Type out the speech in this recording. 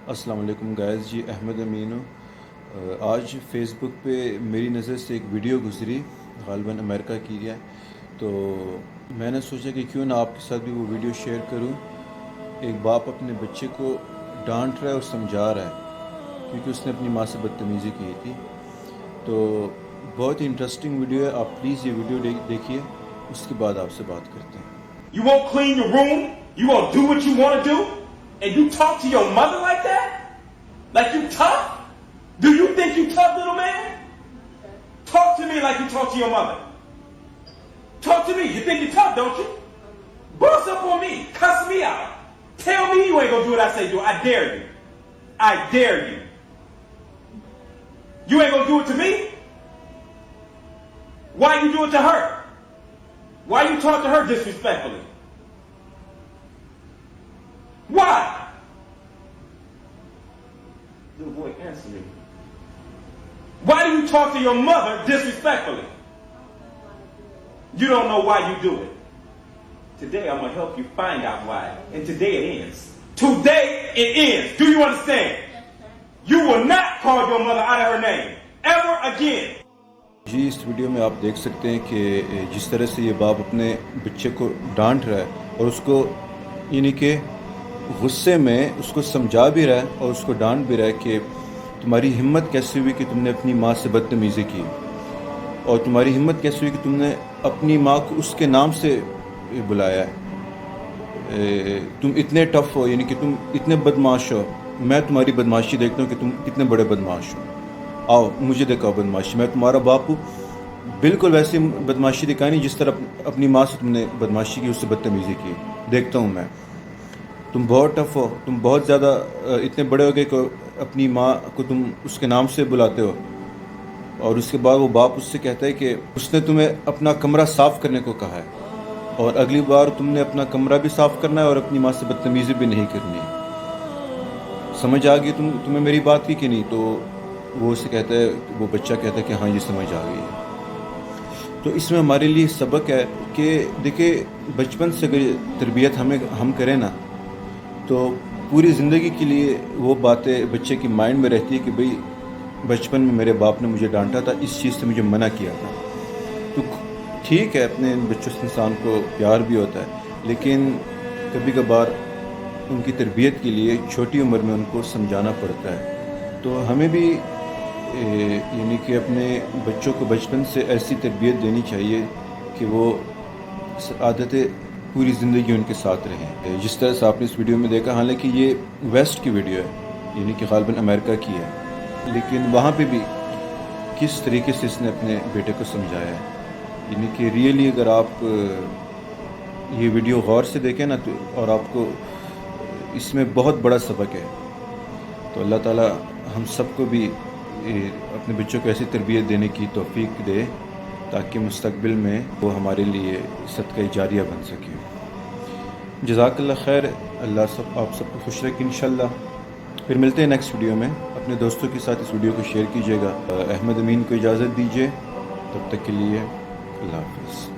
السلام علیکم گائز، جی احمد امین ہوں۔ آج فیس بک پہ میری نظر سے ایک ویڈیو گزری، غالباً امریکہ کی ہے، تو میں نے سوچا کہ کیوں نہ آپ کے ساتھ بھی وہ ویڈیو شیئر کروں۔ ایک باپ اپنے بچے کو ڈانٹ رہا ہے اور سمجھا رہا ہے کیونکہ اس نے اپنی ماں سے بدتمیزی کی تھی۔ تو بہت ہی انٹرسٹنگ ویڈیو ہے، آپ پلیز یہ ویڈیو دیکھیے، اس کے بعد آپ سے بات کرتے ہیں۔ You won't clean your room? You won't do what you want to do? And you talk to your mother like that? Like you tough? Do you think you tough, little man? Talk to me like you talk to your mother. Talk to me. You think you're tough, don't you? Boss up on me. Cuss me out. Tell me you ain't gonna do what I say do. I dare you. I dare you. You ain't gonna do it to me? Why you do it to her? Why you talk to her disrespectfully? Why? Little boy, answer me. Why do you talk to your mother disrespectfully? You don't know why you do it. Today I'm going to help you find out why. And today it ends. Today it ends. Do you understand? You will not call your mother out of her name ever again. G us video میں آپ دیکھ سکتے ہیں کہ جس طرح سے یہ باپ اپنے بچے کو ڈانٹ رہا ہے اور اس کو یعنی کہ غصے میں اس کو سمجھا بھی رہا ہے اور اس کو ڈانٹ بھی رہا ہے کہ تمہاری ہمت کیسے ہوئی کہ تم نے اپنی ماں سے بدتمیزی کی، اور تمہاری ہمت کیسے ہوئی کہ تم نے اپنی ماں کو اس کے نام سے بلایا ہے، تم اتنے ٹف ہو، یعنی کہ تم اتنے بدمعاش ہو، میں تمہاری بدمعاشی دیکھتا ہوں کہ تم کتنے بڑے بدمعاش ہو، آؤ مجھے دکھاؤ بدمعاشی، میں تمہارا باپ ہوں۔ بالکل ویسی بدمعاشی دکھائی نہیں جس طرح اپنی ماں سے تم نے بدمعاشی کی، اس سے بدتمیزی کی، دیکھتا ہوں میں۔ تم بہت ٹف ہو، تم بہت زیادہ اتنے بڑے ہو گئے کہ اپنی ماں کو تم اس کے نام سے بلاتے ہو۔ اور اس کے بعد وہ باپ اس سے کہتا ہے کہ اس نے تمہیں اپنا کمرہ صاف کرنے کو کہا ہے، اور اگلی بار تم نے اپنا کمرہ بھی صاف کرنا ہے اور اپنی ماں سے بدتمیزی بھی نہیں کرنی۔ سمجھ آ گئی تمہیں میری بات کی کہ نہیں؟ تو وہ اسے کہتا ہے، وہ بچہ کہتا ہے کہ ہاں یہ سمجھ آ گئی ہے۔ تو اس میں ہمارے لیے سبق ہے کہ دیکھیں، بچپن سے اگر تربیت ہم کریں نا تو پوری زندگی کے لیے وہ باتیں بچے کی مائنڈ میں رہتی ہے کہ بھئی بچپن میں میرے باپ نے مجھے ڈانٹا تھا، اس چیز سے مجھے منع کیا تھا۔ تو ٹھیک ہے، اپنے بچوں سے انسان کو پیار بھی ہوتا ہے، لیکن کبھی کبھار ان کی تربیت کے لیے چھوٹی عمر میں ان کو سمجھانا پڑتا ہے۔ تو ہمیں بھی یعنی کہ اپنے بچوں کو بچپن سے ایسی تربیت دینی چاہیے کہ وہ عادتیں پوری زندگی ان کے ساتھ رہیں۔ جس طرح سے آپ نے اس ویڈیو میں دیکھا، حالانکہ یہ ویسٹ کی ویڈیو ہے، یعنی کہ غالباً امریکہ کی ہے، لیکن وہاں پہ بھی کس طریقے سے اس نے اپنے بیٹے کو سمجھایا ہے، یعنی کہ ریئلی اگر آپ یہ ویڈیو غور سے دیکھیں نا تو اور آپ کو اس میں بہت بڑا سبق ہے۔ تو اللہ تعالیٰ ہم سب کو بھی اپنے بچوں کو ایسی تربیت دینے کی توفیق دے تاکہ مستقبل میں وہ ہمارے لیے صدقہ جاریہ بن سکے۔ جزاک اللہ خیر، اللہ آپ سب کو خوش رکھے انشاءاللہ۔ پھر ملتے ہیں نیکسٹ ویڈیو میں۔ اپنے دوستوں کے ساتھ اس ویڈیو کو شیئر کیجیے گا۔ احمد امین کو اجازت دیجیے، تب تک کے لیے اللہ حافظ۔